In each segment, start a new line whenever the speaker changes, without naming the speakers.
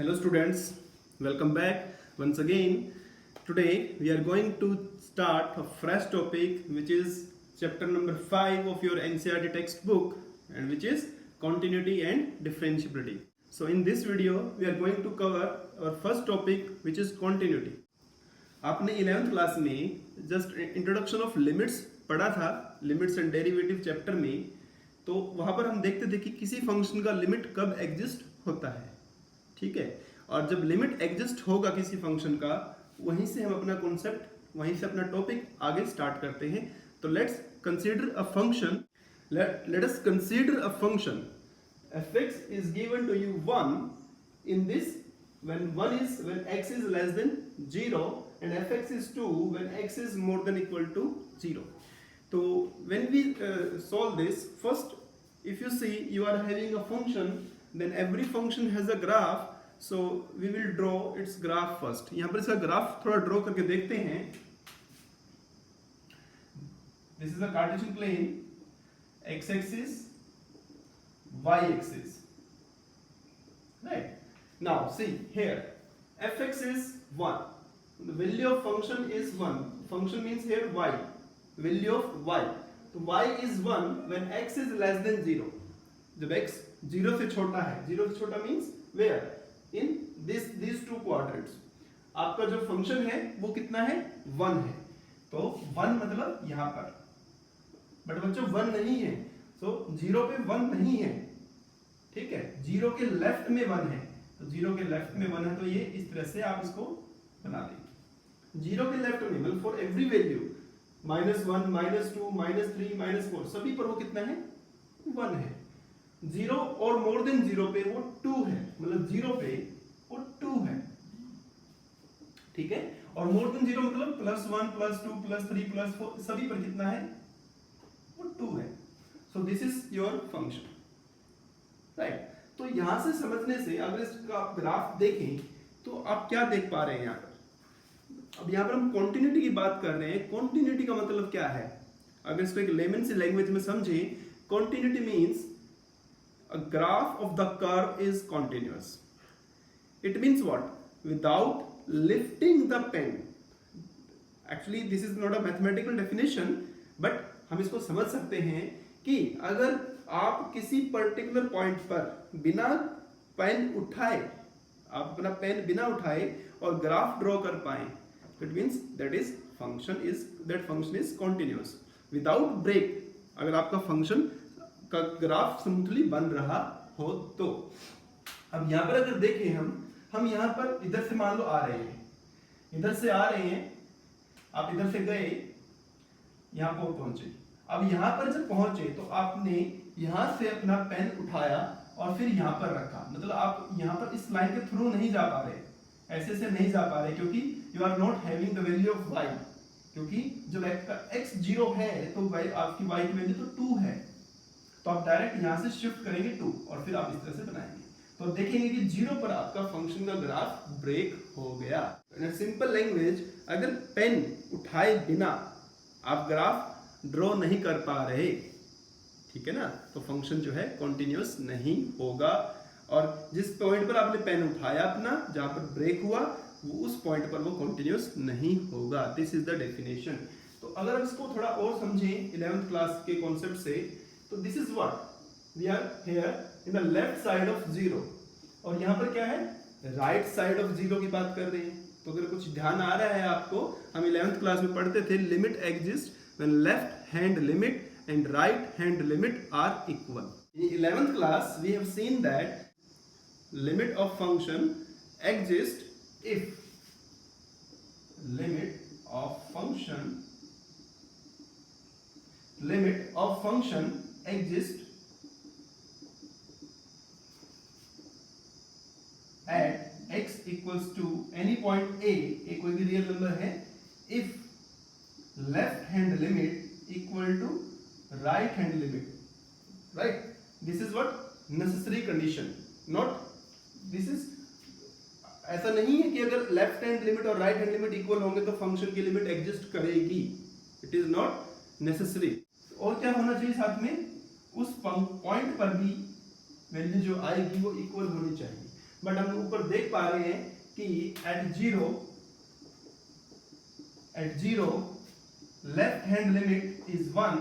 Hello students, welcome back once again. Today we are going to start a fresh topic which is chapter number 5 of your NCERT textbook and which is continuity and differentiability. So in this video we are going to cover our first topic which is continuity. आपने 11th class में just introduction of limits पढ़ा था, limits and derivative chapter में। तो वहां पर हम देखते थे कि किसी फंक्शन का लिमिट कब एग्जिस्ट होता है, ठीक है। और जब लिमिट एग्जिस्ट होगा किसी फंक्शन का, वहीं से हम अपना कॉन्सेप्ट, वहीं से अपना टॉपिक आगे स्टार्ट करते हैं। तो let's consider a function, let us consider a function fx is given to you 1 in this when x is less than 0 and fx is 2 when x is more than equal to 0. So when we solve this, first if you see you are having a function, then every function has a graph, so we will draw its graph first. यहाँ पर इसका graph थोड़ा draw करके देखते हैं। This is a Cartesian plane, x axis, y axis, right? Now see here, fx is 1, the value of function is 1, function means here y, value of y, तो y is 1 when x is less than 0. जब x 0 से छोटा है, 0 से छोटा means where in these two quadrants, आपका जो function है वो कितना है, 1 है। तो 1 मतलब यहाँ पर, बट बच्चों 1 नहीं है, तो 0 पे 1 नहीं है, ठीक है। 0 के लेफ्ट में 1 है, तो 0 के लेफ्ट में 1 है, तो ये इस तरह से आप इसको बना देंगे। 0 के लेफ्ट में मतलब फॉर एवरी वैल्यू -1, -2, -3, -4 सभी पर वो कितना है, 1 है। 0 और मोर देन 0 पे वो 2 है, मतलब 0 पे वो 2 है, ठीक है। और मोर देन 0 मतलब +1, +2, +3, +4 सभी पर कितना है, वो 2 है। So this is your function, right. तो यहां से समझने से अगर इसका आप ग्राफ देखें तो आप क्या देख पा रहे हैं यहाँ पर। अब यहाँ पर हम कॉन्टिन्यूटी की बात कर रहे हैं। कॉन्टिन्यूटी का मतलब क्या है, अगर इसको एक लेमन से लैंग्वेज में समझें, continuity means a graph of the curve is continuous. It means what, without lifting the pen. Actually this is not a mathematical definition, but हम इसको समझ सकते हैं कि अगर आप किसी पर्टिकुलर पॉइंट पर बिना पेन उठाए, आप अपना पेन बिना उठाए और ग्राफ ड्रॉ कर पाए, तो it means that function is continuous without break. अगर आपका फंक्शन का ग्राफ स्मूथली बन रहा हो तो। अब यहाँ पर अगर देखें हम यहाँ पर इधर से मान लो आ रहे हैं, इधर से आ रहे हैं, आप इधर से गए, यहाँ पर पहुंचे। अब यहाँ पर जब पहुंचे तो आपने यहाँ से अपना पेन उठाया और फिर यहाँ पर रखा, मतलब आप यहाँ पर इस लाइन के थ्रू नहीं जा पा रहे, ऐसे से नहीं जा पा रहे, क्योंकि you are not having the value of y, क्योंकि जब x 0 है तो आपकी y की वैल्यू तो 2 है, तो आप डायरेक्ट यहाँ से शिफ्ट करेंगे 2 और फिर आप इस तरह से बनाएंगे, तो देखेंगे कि 0 पर आपका फंक्शन का ग्राफ ब्रेक हो गया। इन सिंपल लैंग्वेज, अगर पेन उठाए बिना आप ग्राफ ड्रॉ नहीं कर पा रहे, ठीक है ना, तो फंक्शन जो है कॉन्टिन्यूअस नहीं होगा। और जिस पॉइंट पर आपने पेन उठाया अपना, जहां पर ब्रेक हुआ, वो उस पॉइंट पर वो कॉन्टिन्यूअस नहीं होगा। This is the definition. तो अगर हम इसको थोड़ा और समझें 11th क्लास के कॉन्सेप्ट से, तो this is what we are here in the left side of 0, और यहाँ पर क्या है, राइट साइड ऑफ 0 की बात कर रहे हैं। तो अगर कुछ ध्यान आ रहा है आपको, हम 11th क्लास में पढ़ते थे, limit exist when left hand limit and right hand limit are equal. In 11th class we have seen that limit of function exists if limit of function exists at x equals to any point a कोई भी real number है, if left hand limit equal to right hand limit, right? This is what necessary condition, not this is, ऐसा नहीं है कि अगर left hand limit और right hand limit equal होंगे तो फंक्शन की लिमिट एग्जिस्ट करेगी, इट इज नॉट नेसेसरी। और क्या होना चाहिए साथ में, उस पॉइंट पर भी वैल्यू जो आएगी वो इक्वल होनी चाहिए। बट हम ऊपर देख पा रहे हैं कि at zero left hand limit is 1,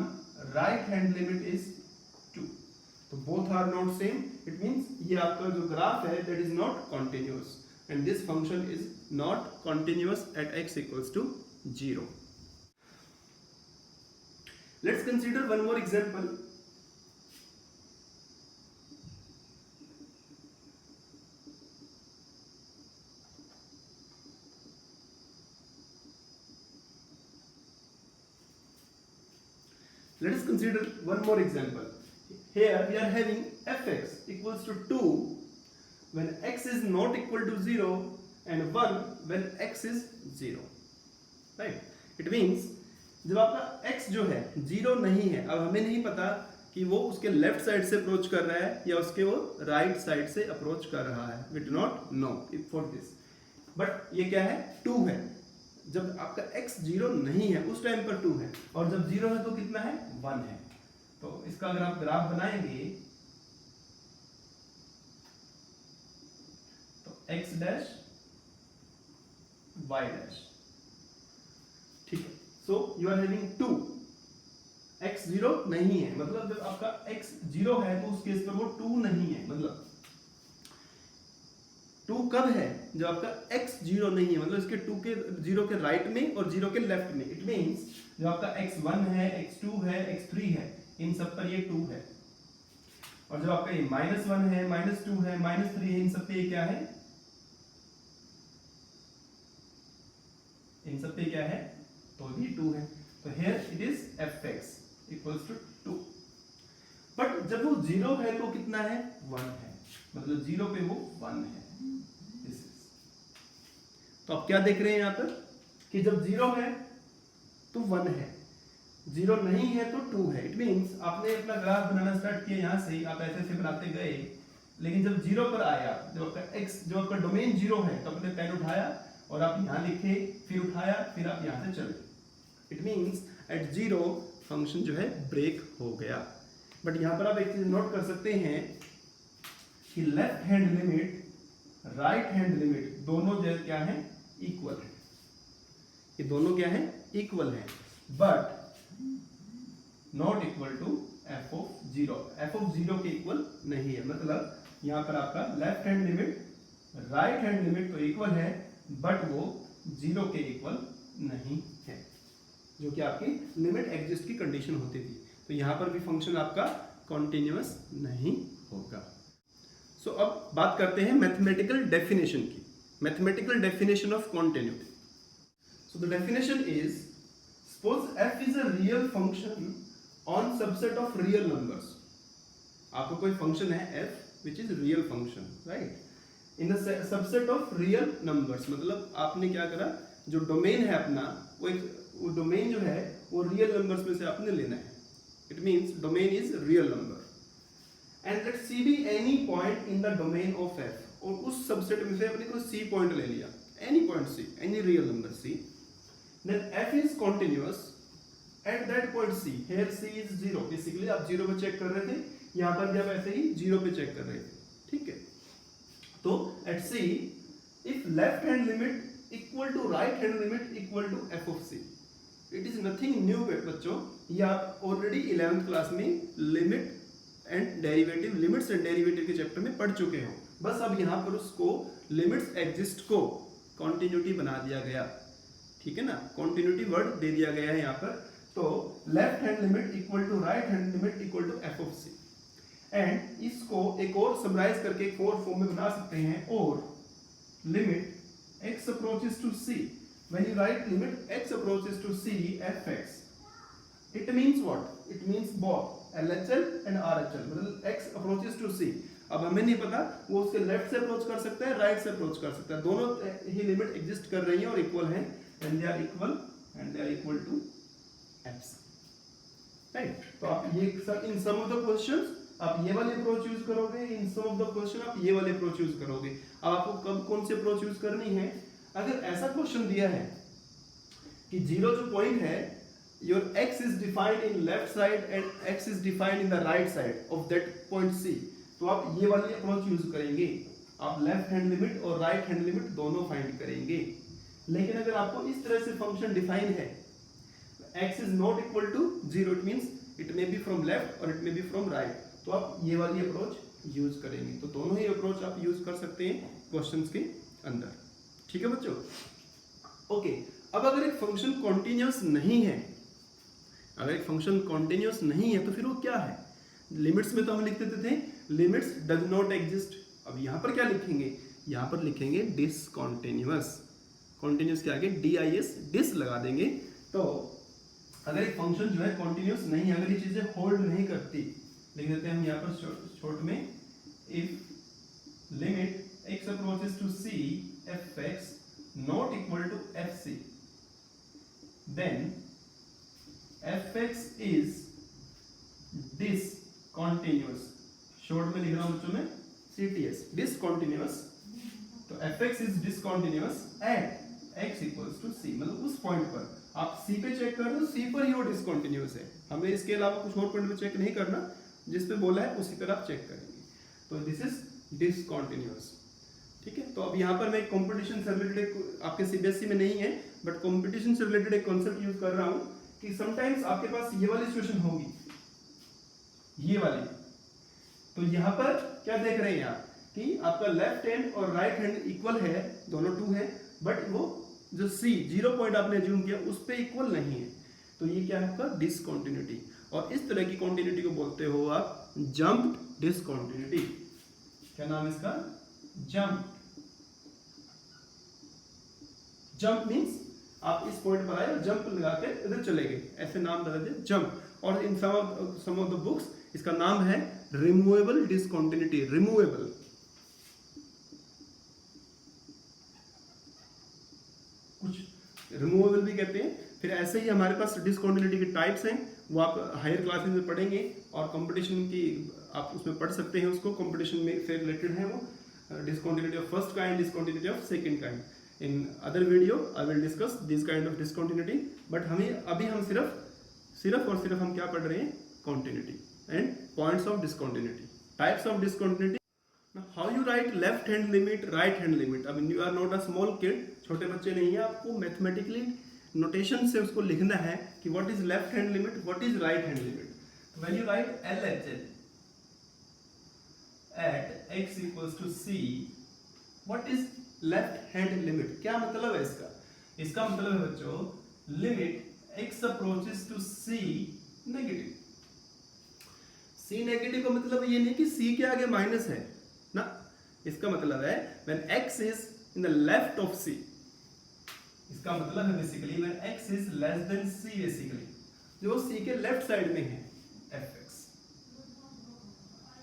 right hand limit is 2, तो both are not same, it means ये आपका जो ग्राफ है that is not continuous and this function is not continuous at x equals to 0. Let's consider one more example. Let us consider one more example. Here we are having fx equals to 2 when x is not equal to 0 and 1 when x is 0. Right? It means जब आपका x जो है 0 नहीं है, अब हमें नहीं पता कि वो उसके लेफ्ट साइड से अप्रोच कर रहा है या उसके वो राइट साइड से अप्रोच कर रहा है. We do not know for this, but ये क्या है 2 है. जब आपका x 0 नहीं है उस टाइम पर 2 है, और जब 0 है तो कितना है 1 है. तो इसका अगर आप ग्राफ बनाएंगे तो x डैश y डैश, ठीक है. So you are having 2, x 0 नहीं है, मतलब जब आपका x 0 है तो उस केस पर वो 2 नहीं है. मतलब 2 कब है जब आपका x 0 नहीं है, मतलब इसके 2 के 0 के राइट में और 0 के लेफ्ट में. इट मींस जब आपका x 1 है, x 2 है, x 3 है, इन सब पर ये 2 है. और जब आपका ये -1 है, -2 है, -3 है, इन सब पे ये क्या है, इन सब पे क्या है तो भी 2 है. तो here it is fx equals to 2. But जब वो 0 है तो कितना है 1 है, मतलब 0 पे वो 1 है. This is. तो आप क्या देख रहे हैं यहाँ पर कि जब 0 है तो 1 है, 0 नहीं है तो 2 है. इट मींस आपने अपना ग्राफ बनाना स्टार्ट किया यहाँ से, आप ऐसे ऐसे बनाते गए, लेकिन जब 0 पर आया, जब आपका x जो आपका डोमेन 0 है तो आपने पेन उठाया और आप यहाँ लिखे, फिर उठाया, फिर आप यहाँ से चले. इट मीन्स एट 0 फंक्शन जो है ब्रेक हो गया. बट यहाँ पर आप एक चीज नोट कर सकते हैं कि left hand limit, right hand limit दोनों जो क्या है इक्वल है. ये दोनों क्या है इक्वल है, but not equal to f of 0. f of 0 के इक्वल नहीं है. मतलब यहाँ पर आपका left hand limit, right hand limit तो इक्वल है, बट वो 0 के इक्वल नहीं है, जो कि आपकी लिमिट एग्जिस्ट की कंडीशन होती थी. तो यहाँ पर भी फंक्शन आपका कॉन्टिन्यूअस नहीं होगा. सो अब बात करते हैं मैथमेटिकल डेफिनेशन की. Mathematical definition of continuity. So the definition is, suppose f is a real function on subset of real numbers. आपको कोई फंक्शन है f which is real function, right, in the subset of real numbers. मतलब आपने क्या करा, जो domain है अपना, वो डोमेन जो है वो रियल नंबर्स में से आपने लेना है. It means domain is real number and let c B any point in the domain of f. और उस सबसेट में से अपने को c पॉइंट ले लिया, any point c, any real number c. Then f is continuous at that point c. Here c is 0. Basically आप 0 पे चेक कर रहे थे, यहाँ पर भी आप ऐसे ही 0 पे चेक कर रहे थे, ठीक है. तो eight c if left hand limit equal to right hand limit equal to f of c. It is nothing new बच्चों, ये आप ऑलरेडी 11th क्लास में limit and derivative, limits and derivative के चैप्टर में पढ़ चुके हो. बस अब यहाँ पर उसको लिमिट्स एग्जिस्ट को कॉन्टिन्यूटी बना दिया गया, ठीक है ना. कॉन्टिन्यूटी वर्ड दे दिया गया है यहाँ पर. तो left hand limit equal to right hand limit equal to f of c. And इसको एक और समराइज करके एक और फॉर्म में बना सकते हैं, और limit x approaches to c. When you write limit x approaches to c fx, it means what? It means both LHL and RHL. मतलब x approaches to c. अब हमें नहीं पता वो उसके लेफ्ट से अप्रोच कर सकता है, राइट से अप्रोच कर सकता है. दोनों ही लिमिट एग्जिस्ट कर रही हैं और इक्वल हैं, and they are equal to f. Right. तो आप ये in some of the questions आप ये वाली अप्रोच यूज करोगे, in some of the question आप ये वाली अप्रोच यूज करोगे. अब आपको कब कौन सी अप्रोच यूज करनी है? अगर ऐसा क्वेश्चन दिया है कि 0 जो पॉइंट है, your x is defined in left side and x is defined in the right side of that point c, तो आप ये वाली अप्रोच यूज करेंगे. आप लेफ्ट हैंड लिमिट और राइट हैंड लिमिट दोनों फाइंड करेंगे। लेकिन अगर आपको इस तरह से फंक्शन डिफाइन है, x is not equal to 0, it means it may be from left और it may be from right, तो आप ये वाली अप्रोच यूज करेंगे। तो दोनों ही अप्रोच आप यूज कर सकते हैं क्वेश्चंस के अंदर। ठीक है बच्चों? ओके, अब अगर एक फंक्शन कॉन्टिन्यूस नहीं है, अगर एक फंक्शन कॉन्टिन्यूस नहीं है तो फिर वो क्या है? लिमिट्स में तो हम लिख देते थे लिमिट्स डज नॉट एग्जिस्ट। अब यहाँ पर क्या लिखेंगे? यहाँ पर लिखेंगे डिसकॉन्टिन्यूअस। कॉन्टिन्यूस के आगे DIS डिस लगा देंगे। तो अगर एक फंक्शन जो है कॉन्टिन्यूस नहीं है, अगर ये चीजें होल्ड नहीं करती, लिख देते हैं हम यहाँ पर शॉर्ट में, if limit x approaches to c fx not equal to fc, then fx is discontinuous। Short में लिख रहा हूं बच्चों में CTS, discontinuous। तो fx is discontinuous at x equals to c, मतलब उस पॉइंट पर आप c पे चेक कर रहे हो, c पर ही वो डिसकंटिन्यूअस है। हमें इसके अलावा कुछ और पॉइंट पे चेक नहीं करना, जिस पे बोला है उसी पर आप चेक करेंगे। तो दिस इज डिसकंटिन्यूअस। ठीक है, तो अब यहाँ पर मैं कंपटीशन से रिलेटेड, आपके CBSE में नहीं है बट कंपटीशन से रिलेटेड एक कॉन्सेप्ट यूज कर रहा हूँ कि समटाइम्स आपके पास ये वाली सिचुएशन होगी, ये वाली। तो यहाँ पर क्या देख रहे हैं आप कि आपका लेफ्ट हैंड और राइट हैंड इक्वल है, दोनों 2 है, बट वो जो C 0 पॉइंट आपने अज्यूम किया उस पे इक्वल नहीं है। तो ये क्या है आपका डिसकंटिन्यूटी, और इस तरह की कंटिन्यूटी को बोलते हो आप जंप्ड डिसकंटिन्यूटी। क्या नाम है इसका? जंप। जंप मींस आप इस पॉइंट पर आए और जंप लगा के इधर चले गए, ऐसे नाम बता दे जंप। और इन सम ऑफ द बुक्स इसका नाम है रिमूवेबल डिसकंटिन्यूटी। रिमूवेबल, कुछ रिमूवेबल भी कहते हैं। फिर ऐसे ही हमारे पास डिसकंटिन्यूटी के टाइप्स हैं, वो आप हायर क्लासेस में पढ़ेंगे और कंपटीशन की आप उसमें पढ़ सकते हैं उसको, कंपटीशन में से रिलेटेड है वो। Discontinuity of first kind, discontinuity of second kind. In other video I will discuss this kind of discontinuity, but अभी हम सिर्फ हम क्या पढ़ रहे हैं? Continuity and points of discontinuity, types of discontinuity. How you write left hand limit, right hand limit. अब you are not a small kid, छोटे बच्चे नहीं है, आपको मैथमेटिकली नोटेशन से उसको लिखना है कि what is left hand limit, what is right hand limit. When you right LHL at x equals to c, what is left hand limit? क्या मतलब है इसका? इसका मतलब है बच्चों limit x approaches to c negative. c negative का मतलब ये नहीं कि c के आगे माइनस है ना, इसका मतलब है when x is in the left of c, इसका मतलब है basically when x is less than c, basically जो c के लेफ्ट साइड में है fx।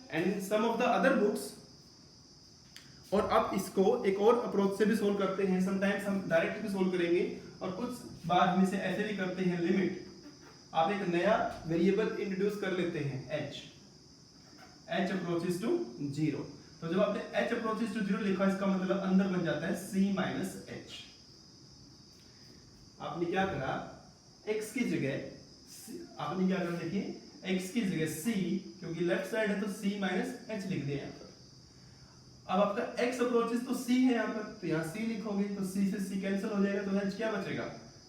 And some of the other books, और अब इसको एक और अप्रोच से भी सोल्व करते हैं। समटाइम्स हम डायरेक्ट भी सोल्व करेंगे और कुछ बार हम इसे ऐसे भी करते हैं। लिमिट, आप एक नया वेरिएबल इंट्रोड्यूस कर लेते हैं h अप्रोचेस टू 0। तो जब आपने h अप्रोचेस टू 0 लिखा, इसका मतलब अंदर बन जाता है c माइनस h। आपने क्या करा, x की जगह आपने क्या करा, देखिए x की जगह c, क्योंकि लेफ्ट साइड है तो c माइनस h लिख दिया यहाँ पर। अब आपका x अप्रोचेस तो c है यहाँ पर, तो यहाँ c लिखोगे तो c से c कैंसिल हो जाएगा, तो h क्या बचेगा?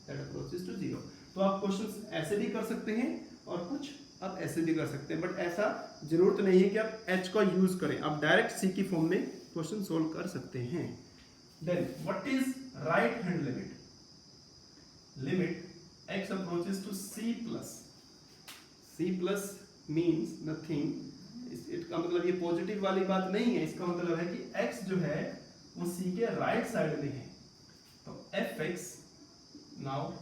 That approaches to 0। तो आप क्वेश्चंस ऐसे भी कर सकते हैं और कुछ आप ऐसे भी कर सकते हैं, बट ऐसा जरूरत नहीं है कि आप h का यूज करें, आप डायरेक्ट c की फॉर्म में क्वेश्चन सोल्व कर सकते हैं। Then what is right hand limit? Limit x approaches to c plus means nothing. इसका मतलब ये पॉजिटिव वाली बात नहीं है, इसका मतलब है कि x जो है वो c के राइट साइड में है। तो fx, नाउ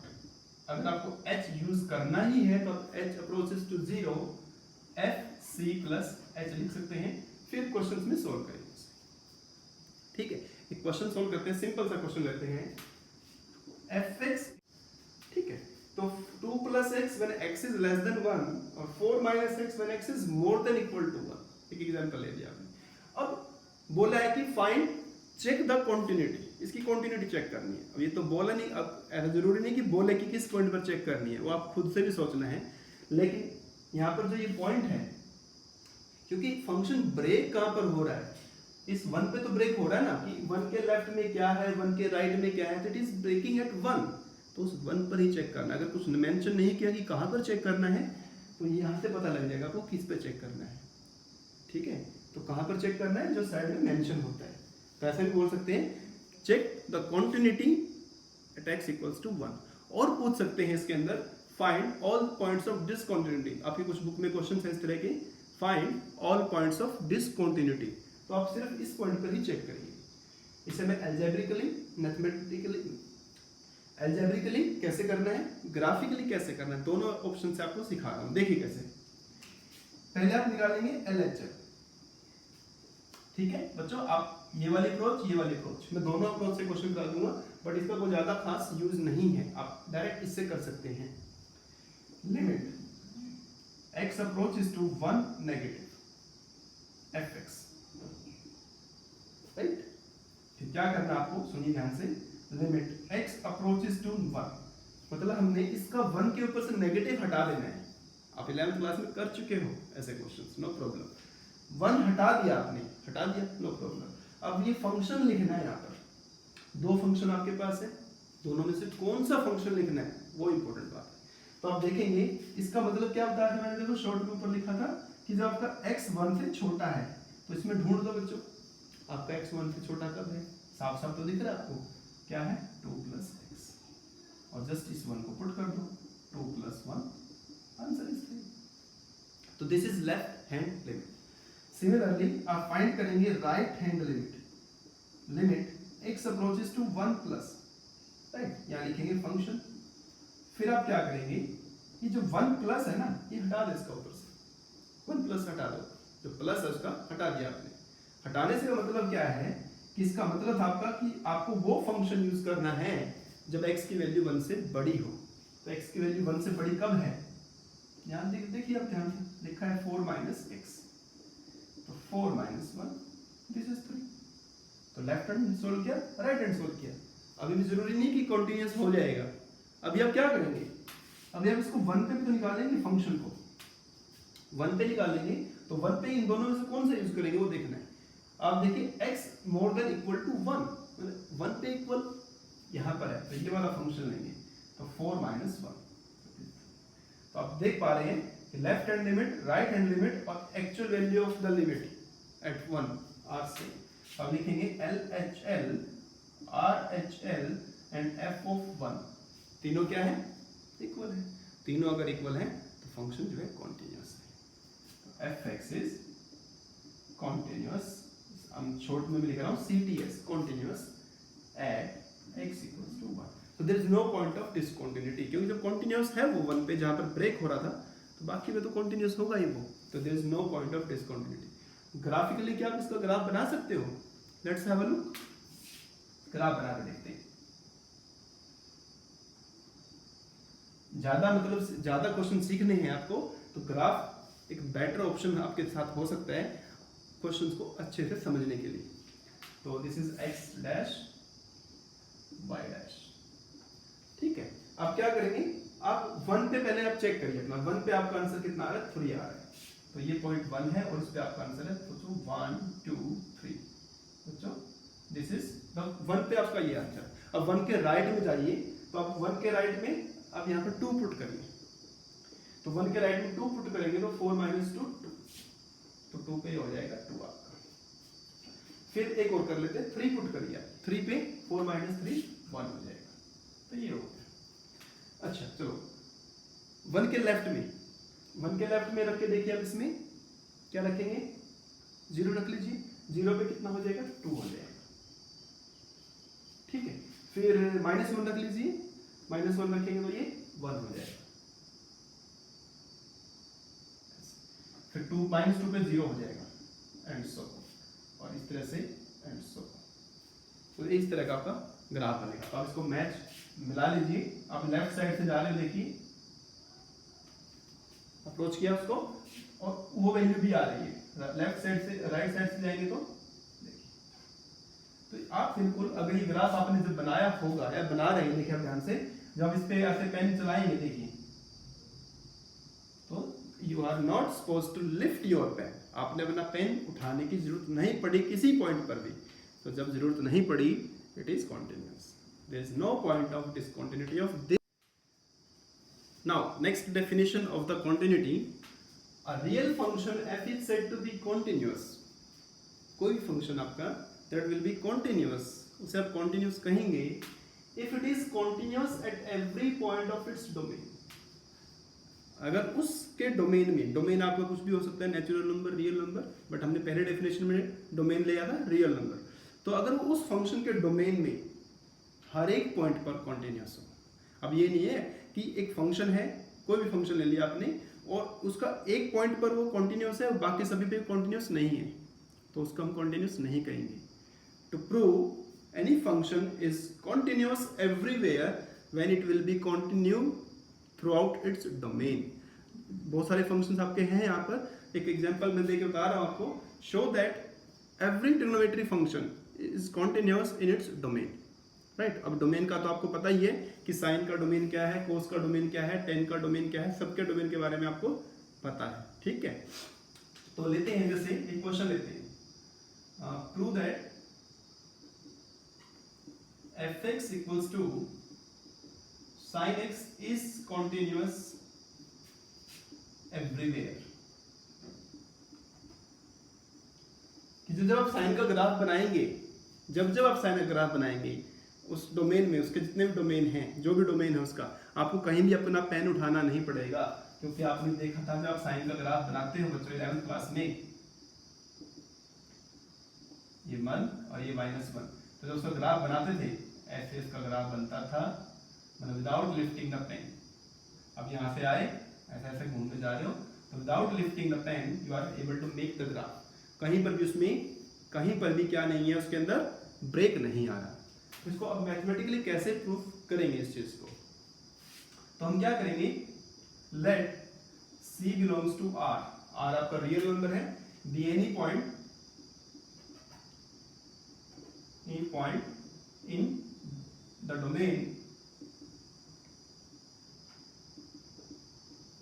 अगर आपको h यूज करना ही है तो h approaches to 0 fc plus h लिख सकते हैं, फिर क्वेश्चंस में सोल्व करेंगे। ठीक है, एक क्वेश्चन सोल्व करते हैं, सिंपल सा क्वेश्चन लेते हैं fx। ठीक है, तो 2 plus x when x is less than 1 और 4 minus x when x is more than equal to 1। एक एग्जांपल ले लिया आपने। अब बोला है कि फाइंड चेक द कंटिन्यूटी, इसकी कंटिन्यूटी चेक करनी है। अब ये तो बोला नहीं, अब ऐसा जरूरी नहीं कि बोले कि किस पॉइंट पर चेक करनी है, वो आप खुद से भी सोचना है। लेकिन यहाँ पर जो ये पॉइंट है, क्योंकि फंक्शन ब्रेक कहाँ पर हो रहा है, इस 1 पे तो ब्रेक हो रहा है ना कि 1 के लेफ्ट में क्या है 1 के राइट में क्या है, तो इट इज ब्रेकिंग एट 1, तो उस 1 पर ही चेक करना है। अगर कुछ मेंशन नहीं किया कि कहाँ पर चेक करना है तो यहाँ से पता लग जाएगा आपको किस पे चेक करना है, ठीक है। तो कहाँ पर चेक करना है, जो साइड में मेंशन होता है। तो ऐसे भी बोल सकते हैं check the continuity at x equals to 1। और पूछ सकते हैं इसके अंदर find all points of discontinuity. आपकी कुछ बुक में क्वेश्चन है इस तरह के, find all points of discontinuity, तो आप सिर्फ इस पॉइंट पर ही चेक करिए। इसे मैं एल्जेब्रिकली, मैथमेटिकली, एल्जेब्रिकली कैसे करना है, ग्राफिकली कैसे करना है, दोनों ऑप्शन से आपको सिखा रहा हूं। देखिए कैसे, पहले आप निकालेंगे LHS, ठीक है बच्चों। आप ये वाली अप्रोच, ये वाली अप्रोच, मैं दोनों अप्रोच से क्वेश्चन करा दूंगा, बट इसका कोई ज्यादा खास यूज नहीं है, आप डायरेक्ट इससे कर सकते हैं। Limit x approaches to 1 negative fx, right. फिर क्या करना आपको, सुनिए ध्यान से, limit x approaches to 1, मतलब हमने इसका 1 के ऊपर से नेगेटिव हटा देना है। आप 11th क्लास में कर चुके हो ऐसे क्वेश्चंस, नो प्रॉब्लम। 1 हटा दिया आपने, हटा दिया, नो प्रॉब्लम। अब ये फंक्शन लिखना है, यहाँ पर 2 फंक्शन आपके पास है, दोनों में से कौन सा फंक्शन लिखना है वो इंपॉर्टेंट बात है। तो आप देखेंगे इसका मतलब क्या बताया था मैंने, देखो शॉर्ट में ऊपर लिखा था कि जब आपका x 1 से छोटा है, तो इसमें ढूंढ दो बच्चों आपका x 1 से छोटा कब है, साफ साफ तो दिख रहा है आपको, क्या है 2 + x, और जस्ट इस 1 को पुट कर दो, 2 + 1, आंसर इज 3। तो this is left hand limit. Similarly आप फाइंड करेंगे right hand limit, limit x approaches to 1 plus, right, यहाँ लिखेंगे फंक्शन। फिर आप क्या करेंगे, ये जो 1 प्लस है ना, ये हटा दो इसका ऊपर से, 1 प्लस हटा दो, जो प्लस है उसका हटा दिया आपने। हटाने से मतलब क्या है कि इसका मतलब आपका कि आपको वो फंक्शन यूज करना है जब x की वैल्यू 1 से बड़ी हो। तो x की वैल्यू 1 से बड़ी कब है, यहाँ देखिए आप ध्यान से, लिखा है 4 - x, तो 4 - 1 दिस इज 3। तो लेफ्ट हैंड सोल्व किया, राइट हैंड सोल्व किया। अभी भी जरूरी नहीं कि कॉन्टिन्यूअस हो जाएगा। अभी आप क्या करेंगे, अभी आप इसको 1 पे भी तो निकालेंगे, फंक्शन को 1 पे निकालेंगे, तो 1 पे इन दोनों में से कौन सा यूज करेंगे वो देखना है। आप देखिए x more than equal to 1, मतलब 1 पे इक्वल यहाँ पर है, तो ये वाला फंक्शन लेंगे, तो 4 - 1। तो आप देख पा रहे हैं कि left hand limit, right hand limit और actual value of the limit at 1 are same. अब लिखेंगे LHL, RHL and f of 1, तीनों क्या है, इक्वल है। तीनों अगर इक्वल है तो फंक्शन जो है कॉन्टिन्यूअस है। तो fx इज कॉन्टिन्यूअस, हम शॉर्ट में भी लिख रहा हूँ CTS, continuous at x equals to 1। तो there is no point of discontinuity, क्योंकि जब कॉन्टिन्यूअस है वो 1 पे जहाँ पर ब्रेक हो रहा था, तो बाकी में तो कॉन्टिन्यूअस होगा ही वो, तो there is no point of discontinuity. Graphically क्या आप इसका ग्राफ बना सकते हो, let's have a look, graph बना के देखते हैं। ज्यादा क्वेश्चन सीखने हैं आपको, तो ग्राफ एक बेटर ऑप्शन आपके साथ हो सकता है क्वेश्चंस को अच्छे से समझने के लिए। तो this is x dash y dash, ठीक है। आप क्या करेंगे, आप 1 पे पहले आप चेक करिए अपना, 1 पे आपका आंसर कितना आ रहा है, 3 आ रहा है, तो ये पॉइंट 1 है और इस पे आपका आंसर है बच्चों 1 2 3। बच्चों दिस इज द 1 पे आपका ये आंसर। अब 1 के राइट में जाइए, तो आप 1 के राइट में आप यहाँ पर 2 पुट करिए, तो 1 के राइट में 2 पुट करेंगे तो 4 - 2 2, तो 2 पे हो जाएगा 2 आपका। फिर एक और कर लेते हैं, 3 पुट करिए, 3 पे 4 - 3 1 हो जाएगा, तो ये हो गया। अच्छा चलो 1 के लेफ्ट में रख के देखिए, अब इसमें क्या रखेंगे, 0 रख लीजिए, 0 पे कितना हो जाएगा, 2 हो जाएगा, ठीक है। फिर -1 रख लीजिए, -1 रखेंगे तो ये 1 हो जाएगा, फिर 2 पे 0 हो जाएगा, एंड सो, और इस तरह से एंड सो। तो इस तरह का आपका ग्राफ बनेगा। तो आप इसको मैच मिला लीजिए, आप लेफ्ट साइड से जा रहे हो, देखिए अप्रोच किया उसको और वो वैल्यू भी आ रही है, लेफ्ट साइड से राइट साइड से जाएंगे तो देखिए। तो आप बिल्कुल, अगर ये ग्राफ आपने जब बनाया होगा या बना रहे हैं, देखिए आप ध्यान से, जब इस पे ऐसे पेन चलाएंगे देखिए, तो you are not suppose to lift your pen, आपने अपना पेन उठाने की जरूरत नहीं पड़ी किसी पॉइंट पर भी, तो जब जरूरत नहीं पड़ी it is continuous, there is no point of discontinuity of this. Now next definition of the continuity, a real function f is said to be continuous. कोई भी फंक्शन आपका दैट विल बी कॉन्टिन्यूअस, उसे आप continuous कहेंगे if it is continuous at every point of its domain. अगर उसके domain में, domain आपका कुछ भी हो सकता है, natural number, real number, but हमने पहले डेफिनेशन में डोमेन लिया था रियल नंबर. तो अगर वो उस फंक्शन के डोमेन में हर एक पॉइंट पर कॉन्टिन्यूअस हो. अब ये नहीं है कि एक फंक्शन है, कोई भी फंक्शन ले लिया आपने और उसका एक पॉइंट पर वो कॉन्टिन्यूअस है और बाकी सभी पे कॉन्टिन्यूअस नहीं है, तो उसको हम कॉन्टिन्यूअस नहीं कहेंगे. To prove any function is continuous everywhere when it will be continue throughout its domain. बहुत सारे फंक्शंस आपके हैं यहाँ पर, एक एग्जांपल मैं देके बता रहा हूँ आपको. Show that every trigonometry function is continuous in its domain. Right, अब डोमेन का तो आपको पता ही है कि साइन का डोमेन क्या है, कोस का डोमेन क्या है, टेन का डोमेन क्या है, सबके डोमेन के बारे में आपको पता है. ठीक है, तो लेते हैं जैसे एक क्वेश्चन लेते हैं. Prove that fx equals to sin x is continuous everywhere. कि जब आप साइन का ग्राफ बनाएंगे, जब आप साइन का ग्राफ बनाएंगे उस डोमेन में, उसके जितने भी डोमेन हैं, जो भी डोमेन है उसका, आपको कहीं भी अपना पेन उठाना नहीं पड़ेगा. क्योंकि आपने देखा था जब आप साइन का ग्राफ बनाते हो बच्चों 11th क्लास में, ये 1 और ये -1, तो जब उसका ग्राफ बनाते थे ऐसे इसका ग्राफ बनता था, मतलब विदाउट लिफ्टिंग द पेन. अब यहाँ से आए, ऐसे ऐसे घूमते जा रहे हो, तो without lifting the pen you are able to make the graph. कहीं पर भी उसमें, कहीं पर भी क्या नहीं है, उसके अंदर ब्रेक नहीं आ रहा. तो इसको अब मैथमेटिकली कैसे प्रूफ करेंगे इस चीज को? तो हम क्या करेंगे, let C belongs to R. R आपका रियल नंबर है. Be any point in the domain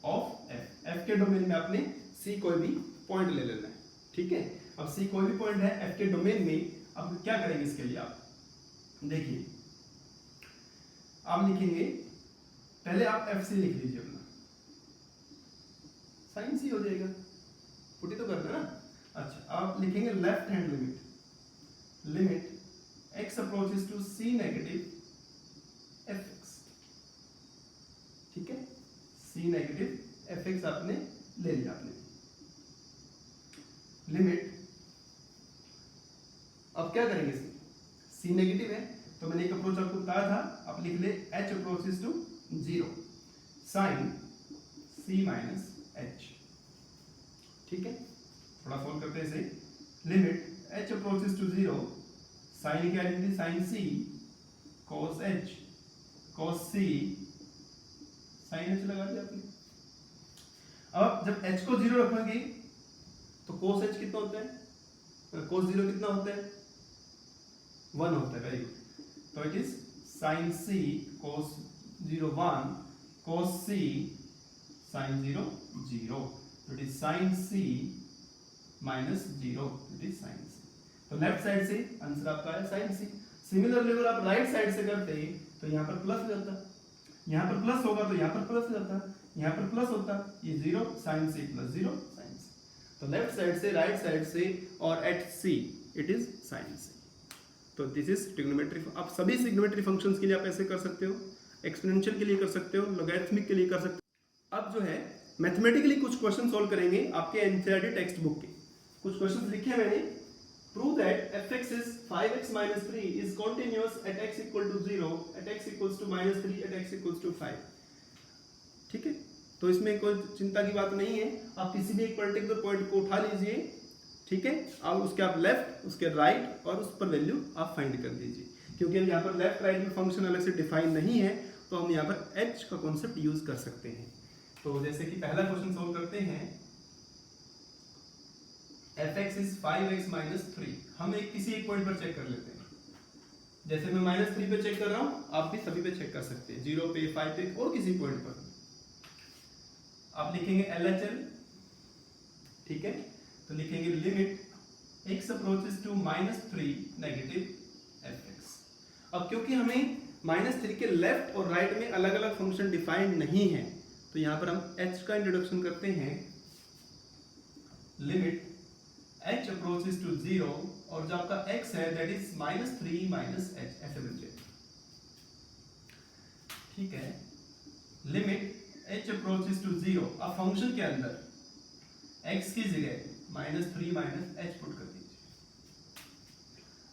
of f. f के डोमेन में आपने c कोई भी पॉइंट ले लेना है. ठीक है, अब c कोई भी पॉइंट है f के डोमेन में. अब क्या करेंगे इसके लिए, आप देखिए, आप लिखेंगे, पहले आप fc लिख लीजिए अपना, साइन c हो जाएगा, पुटी तो करना ना. अच्छा, आप लिखेंगे left hand limit x approaches to c negative fx. ठीक है, c negative fx आपने ले लिया. आपने लिमिट, अब क्या करेंगे, c नेगेटिव है तो मैंने एक अप्रोच आपको बताया था, आप लिख ले h approaches to 0 sin c minus h. ठीक है, थोड़ा सोल्व करते हैं इसे. Limit h approaches to 0, sine क्या लिखते हैं, sine c cos h cos c sin h लगा दिया आपने. अब जब h को 0 रखेंगे तो cos h कितना होता है, cos 0 कितना होता है, 1 होता है. Very good. तो it is sin c cos 0 1 cos c sin 0 0. तो it is sin c minus 0, it is sin c. तो लेफ्ट साइड से आंसर आपका है sin c. सिमिलरली अगर आप राइट साइड से करते तो यहाँ पर प्लस हो जाता, यहाँ पर प्लस होगा तो यहाँ पर प्लस हो जाता, यहाँ पर प्लस होता, ये 0 sin c plus 0 sin c. तो लेफ्ट साइड से, राइट साइड से और at c it is sin c. तो दिस इज ट्रिग्नोमेट्री. आप सभी ट्रिग्नोमेट्री फंक्शंस के लिए आप ऐसे कर सकते हो, एक्सपोनेंशियल के लिए कर सकते हो, लॉगरिथमिक के लिए कर सकते हो. अब जो है मैथमेटिकली कुछ क्वेश्चन सॉल्व करेंगे आपके एनसीईआरटी टेक्स्ट बुक के. कुछ क्वेश्चन लिखे हैं मैंने. Prove that fx is 5x minus 3 is continuous at x equal to 0, at x equals to minus 3, at x equals to 5. ठीक है, तो इसमें कोई चिंता की बात नहीं है. आप किसी भी एक पर्टिकुलर पॉइंट को उठा लीजिए. ठीक है, अब उसके आप लेफ्ट, उसके राइट और उस पर वैल्यू आप फाइंड कर दीजिए. क्योंकि हम यहाँ पर लेफ्ट राइट में फंक्शन अलग से डिफाइन नहीं है, तो हम यहाँ पर h का कॉन्सेप्ट यूज कर सकते हैं. तो जैसे कि पहला क्वेश्चन सोल्व करते हैं, fx is 5x minus 3. हम एक किसी एक पॉइंट पर चेक कर लेते हैं. जैसे मैं -3 पे चेक कर रहा हूं, आप भी सभी पे चेक कर सकते हैं, 0 पे, 5 पे और किसी पॉइंट पर. आप लिखेंगे LHL. ठीक है, तो लिखेंगे limit x approaches to -3 negative fx। अब क्योंकि हमें -3 के लेफ्ट और राइट में अलग अलग फंक्शन डिफाइंड नहीं है, तो यहां पर हम h का इंट्रोडक्शन करते हैं। लिमिट h अप्रोचेस टू 0 और जो आपका x है दैट इज -3 - h, ऐसे बन जाएगा। ठीक है, लिमिट h अप्रोचेस टू 0, अब फंक्शन के अंदर x की जगह -3 - h पुट कर दीजिए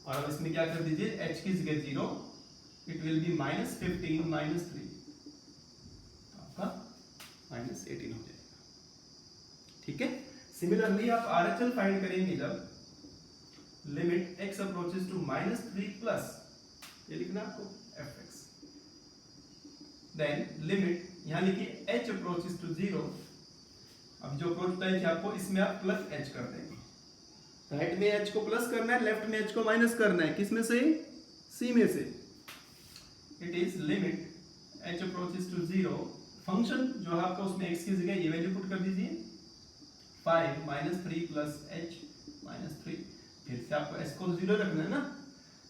और अब इसमें क्या कर दीजिए, h की जगह 0, इट विल बी -15 - 3, आपका -18 हो जाएगा। ठीक है, सिमिलरली आप RHL फाइंड करेंगे जब limit x approaches to -3 plus, ये लिखना आपको fx, देन लिमिट यहां लिखिए h अप्रोचेस टू 0। अब जो अप्रोच बताई थी आपको, इसमें आप प्लस h कर देंगे। राइट में h को प्लस करना है, लेफ्ट में h को माइनस करना है, किस में से, c में से। It is limit h approaches to 0, function जो है आपका उसमें x की जगह ये वैल्यू पुट कर दीजिए 5 - 3 प्लस h -3, फिर से आपको s को 0 रखना है ना,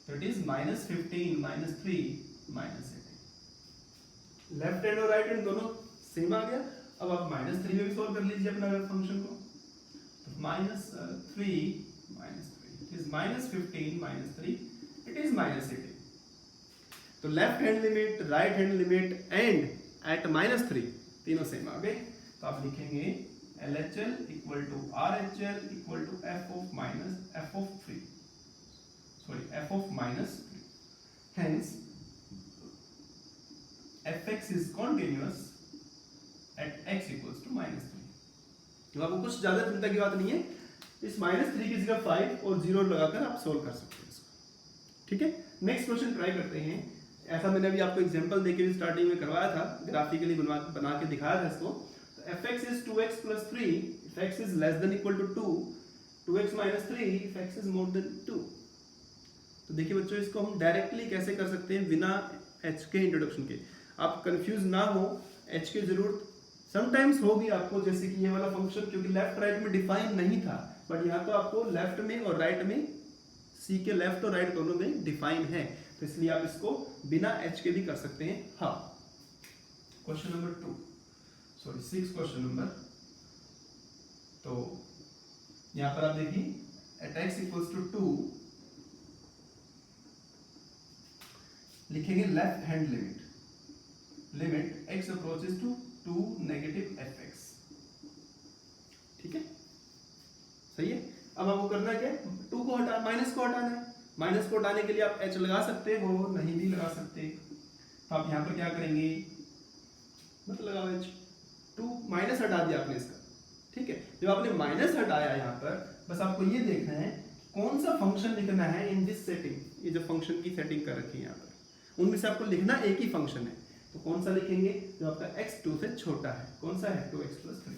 तो इट इज -15 - 3 -18। लेफ्ट हैंड और राइट हैंड दोनों सेम आ गया। अब आप -3 में भी सॉल्व कर लीजिए अपना फंक्शन को, तो -3 - 3 इट इज -15 - 3, इट इज -18। तो left hand limit, right hand limit and at -3 तीनों सेम आ गए। तो आप लिखेंगे LHL equal to RHL equal to f of -3, hence fx is continuous at x equals to -3। तो आपको कुछ ज्यादा चिंता की बात नहीं है, इस -3 की जगह 5 और 0 लगाकर आप सोल्व कर सकते हैं इसको। ठीक है, नेक्स्ट क्वेश्चन ट्राई करते हैं। ऐसा मैंने अभी आपको एग्जांपल देके भी स्टार्टिंग में करवाया था, ग्राफिकली बना के दिखाया था इसको। तो fx is 2x plus 3 if x is less than equal to 2, 2x minus 3 if x is more than 2। तो देखिए बच्चों, इसको हम डायरेक्टली कैसे कर सकते हैं बिना h के इंट्रोडक्शन के। आप कंफ्यूज ना हो, h की जरूरत समटाइम्स होगी आपको, जैसे कि ये वाला फंक्शन क्योंकि लेफ्ट राइट में डिफाइन नहीं था, बट यहाँ तो आपको लेफ्ट में और राइट में, c के लेफ्ट और राइट दोनों में डिफाइन है, तो इसलिए आप इसको बिना h के भी कर सकते हैं। हाँ, क्वेश्चन नंबर 6 क्वेश्चन नंबर। तो यहां पर आप देखिए एट x इक्वल्स टू 2 लिखेंगे left hand limit x approaches to 2 negative fx। ठीक है, सही है। अब आपको करना क्या है, 2 को हटा, माइनस को हटाना है। माइनस को हटाने के लिए आप h लगा सकते हो, नहीं भी लगा सकते। तो आप यहां पर क्या करेंगे, मत लगाओ h, 2 माइनस हटा दिया आपने इसका। ठीक है, जब आपने माइनस हटाया यहाँ पर, बस आपको ये देखना है कौन सा फंक्शन लिखना है इन दिस सेटिंग। ये जो फंक्शन की सेटिंग कर रखी है यहाँ पर, उनमें से आपको लिखना एक ही फंक्शन है। तो कौन सा लिखेंगे, जो आपका x 2 से छोटा है, कौन सा है, 2x plus 3।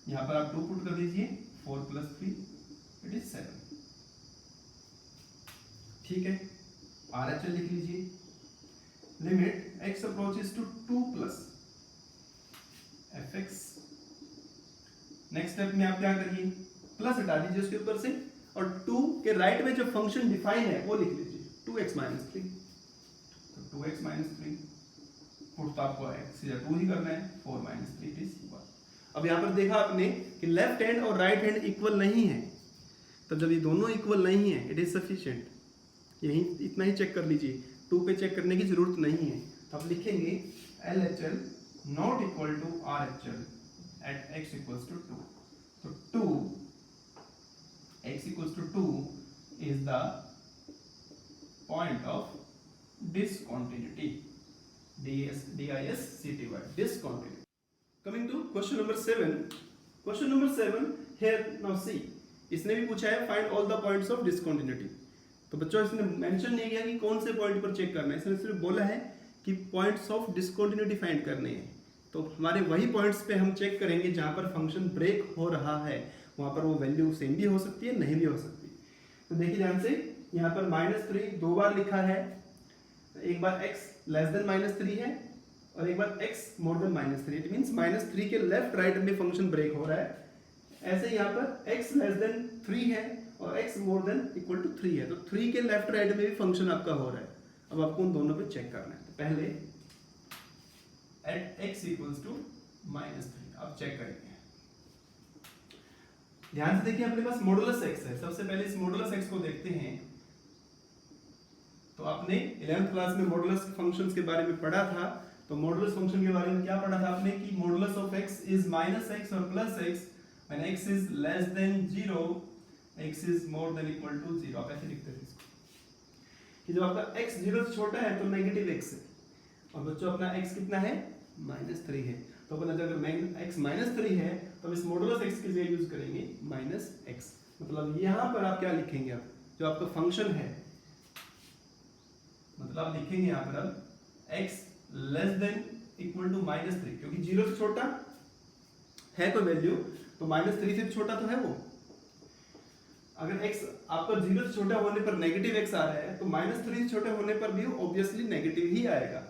यहाँ पर आप 2 पुट कर दीजिए, 4 plus 3 इट इज 7। ठीक है, RHL लिख लीजिए, limit x approaches to 2 plus fx। Next step में आप क्या करिए, प्लस हटा दीजिए उसके ऊपर से, और 2 के राइट में जो फंक्शन डिफाइन है वो लिख लीजिए, 2x minus 3। तो 2x minus 3 पुट तो आपको x या 2 ही करना है, 4 minus 3 इज 1। अब यहाँ पर देखा आपने कि लेफ्ट हैंड और राइट हैंड इक्वल नहीं है, तब जब ये दोनों इक्वल नहीं है, इट इज सफिशिएंट। यही इतना ही चेक कर लीजिए, 2 पे चेक करने की जरूरत नहीं है। तो आप लिखेंगे LHL not equal to RHL at x equals to 2। तो 2x equals to 2 is the point of discontinuity, discontinuity, discontinuity। Coming to question number 7। Question number 7 here, now see, इसने भी पूछा है find all the points of discontinuity। तो बच्चों इसने mention नहीं किया कि कौन से पॉइंट पर चेक करना है, इसने सिर्फ बोला है कि पॉइंट्स ऑफ डिस्कंटिन्यूटी फाइंड करने हैं। तो हमारे वही पॉइंट्स पे हम चेक करेंगे जहां पर फंक्शन ब्रेक हो रहा है, वहां पर वो वैल्यू सेम भी हो सकती है, नहीं भी हो सकती। तो देखिए ध्यान से, यहाँ पर -3 2 बार लिखा है, एक बार x लेस देन -3 है और एक बार x more then -3। It means -3 के लेफ्ट राइट में फंक्शन ब्रेक हो रहा है, ऐसे यहाँ पर x लेस देन 3 है और x more than equal to 3 है, तो 3 के लेफ्ट राइट में भी फंक्शन आपका हो रहा है। अब आपको उन दोनों पे चेक करना है। तो पहले एट x इक्वल्स टू -3 अब चेक करेंगे। ध्यान से देखिए अपने पास मॉडुलस x है। सबसे पहले इस मॉडुलस x को देखते हैं। तो आपने 11th क्लास में मॉडुलस फंक्शंस के बारे में पढ़ा था। तो मॉडुलस फंक्शन के बारे में क्या पढ़ा था आपने कि modulus of x is -x और +x when x is less than 0, x is more than equal to 0। आप ऐसे लिखते थे इसको कि जब आपका x 0 से छोटा है तो नेगेटिव x है, और बच्चों अपना x कितना है -3 है। तो अपन अगर x -3 है तो इस मॉडुलस x की जगह यूज करेंगे -x। मतलब यहाँ पर आप क्या लिखेंगे, आप जो आपका फंक्शन है, मतलब आप लिखेंगे यहाँ पर अब x less than equal to -3, क्योंकि 0 से छोटा है कोई वैल्यू तो -3 से भी छोटा तो है वो। अगर x आपका 0 से छोटा होने पर नेगेटिव x आ रहा है तो -3 से छोटे होने पर भी ऑब्वियसली नेगेटिव ही आएगा।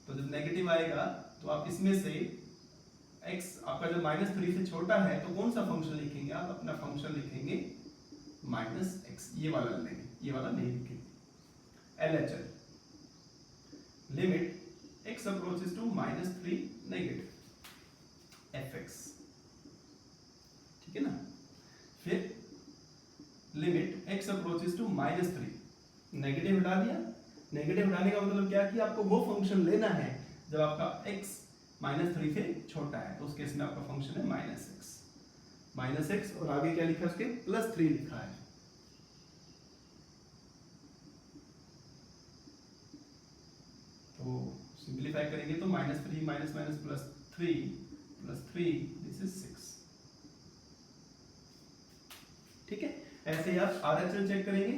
तो जब नेगेटिव आएगा तो आप इसमें से x आपका जब -3 से छोटा है तो कौन सा फंक्शन लिखेंगे, आप अपना फंक्शन लिखेंगे -x, ये वाला लेंगे, ये वाला नहीं लिखेंगे। LHL limit x approaches to -3 negative fx, ठीक है ना। फिर limit x approaches to -3, negative हटा दिया। नेगेटिव हटाने का मतलब क्या कि आपको वो फंक्शन लेना है जब आपका x -3 से छोटा है, तो उस केस में आपका फंक्शन है -x और आगे क्या लिखा है उसके +3 लिखा है। तो सिंपलीफाई करेंगे तो -3 +3 दिस इज 6, ठीक है। ऐसे ही आप RHL चेक करेंगे।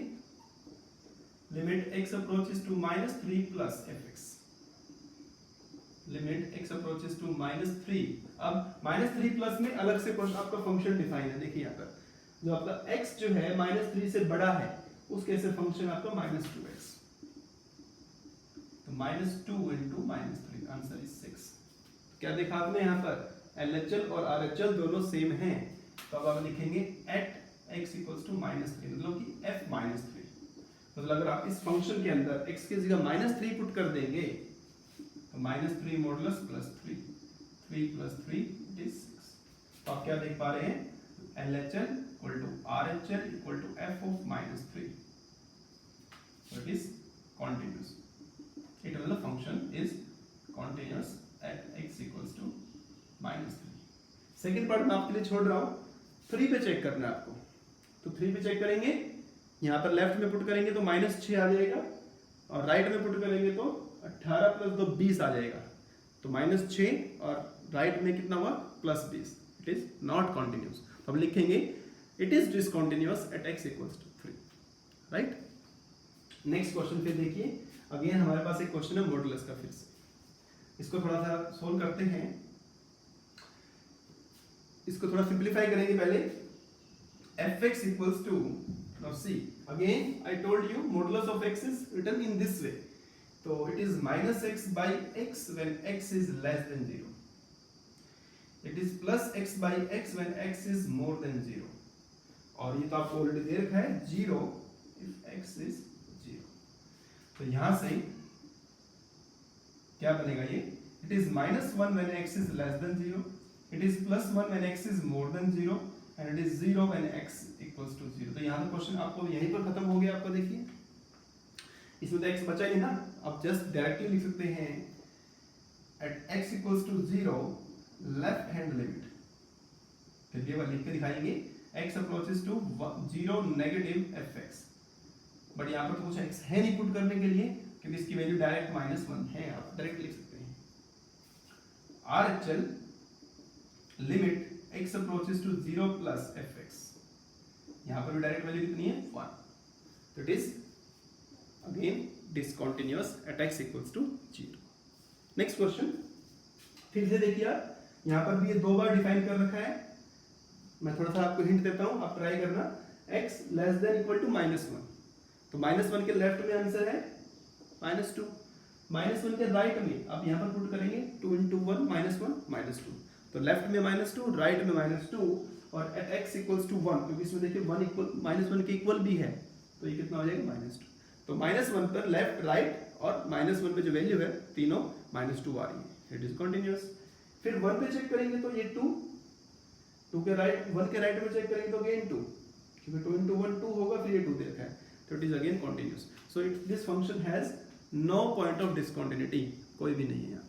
Limit x approaches to -3 plus fx, limit x approaches to -3। अब -3 प्लस में अलग से कुछ आपका फंक्शन डिफाइन है। देखिए यहाँ पर जो आपका x जो है -3 से बड़ा है उस केस में फंक्शन आपका -2x, तो -2 into -3 आंसर इज 6। क्या देखा आपने यहाँ पर LHL और RHL दोनों सेम हैं, तो अब आप लिखेंगे एट x इक्वल्स टू -3, मतलब कि f -3। मतलब अगर आप इस फंक्शन के अंदर x की जगह -3 पुट कर देंगे तो -3 मॉडुलस +3, 3 + 3 इट इज 6। तो आप क्या देख पा रहे हैं, LHL equal to RHL equal to f of -3, so it is continuous। It will the function is continuous at x equals to -3। Second part मैं आपके लिए छोड़ रहा हूँ, 3 पे चेक करना है आपको। तो 3 पे चेक करेंगे, यहाँ पर लेफ्ट में पुट करेंगे तो -6 आ जाएगा और राइट में पुट करेंगे तो 18 + 2 20 आ जाएगा। तो -6 और राइट में कितना हुआ +20। It is not continuous. तो हम लिखेंगे it is discontinuous at x equals to 3, right. Next question फिर देखिए, अगेन हमारे पास एक क्वेश्चन है मॉडुलस का। फिर से इसको थोड़ा सा सोल्व करते हैं, इसको थोड़ा सिंपलीफाई करेंगे पहले। fx equals to, now see again I told you modulus of x is written in this way, so it is -x by x when x is less than 0, it is +x by x when x is more than 0, और ये तो आपको already दे रखा है 0 if x is 0। तो यहां से क्या बनेगा ये, it is -1 when x is less than 0, it is +1 when x is more than 0 and it is 0 when x equals to 0। तो यहाँ तो क्वेश्चन आपको यहीं पर खत्म हो गया आपका। देखिए इसमें तो x बचा ही ना, आप जस्ट डायरेक्टली लिख सकते हैं at x equals to 0 left hand limit, फिर ये वाला लिख के दिखाएंगे x approaches to 0 negative fx, but यहाँ पर तो कुछ x है नहीं पुट करने के लिए क्योंकि इसकी वैल्यू डायरेक्ट -1 है, आप डायरेक्ट लिख सकते हैं। RHL limit x approaches to 0 plus fx, यहाँ पर भी डायरेक्ट वैल्यू कितनी है 1, तो it is again discontinuous at x equals to 0। Next question फिर से देखिए आप, यहाँ पर भी ये 2 बार डिफाइन कर रखा है। मैं थोड़ा सा आपको हिंट देता हूँ, आप ट्राई करना। x less than equal to -1, तो -1 के लेफ्ट में आंसर है -2, -1 के राइट में आप यहाँ पर पुट करेंगे 2 into 1 -1 -2, तो लेफ्ट में -2 राइट में -2 और एट x इक्वल्स टू 1, क्योंकि इसमें देखिए 1 इक्वल -1 के इक्वल भी है, तो ये कितना हो जाएगा -2। तो -1 पर लेफ्ट राइट और -1 पे जो वैल्यू है तीनों -2 आ रही है, इट इज कंटिन्यूअस। फिर 1 पे चेक करेंगे तो ये 2 के राइट, 1 के राइट में चेक करेंगे तो अगेन 2, क्योंकि 2 into 1 2 होगा, फिर ये 2 देखा है, तो it is again continuous. So this function has no point of discontinuity, कोई भी नहीं है।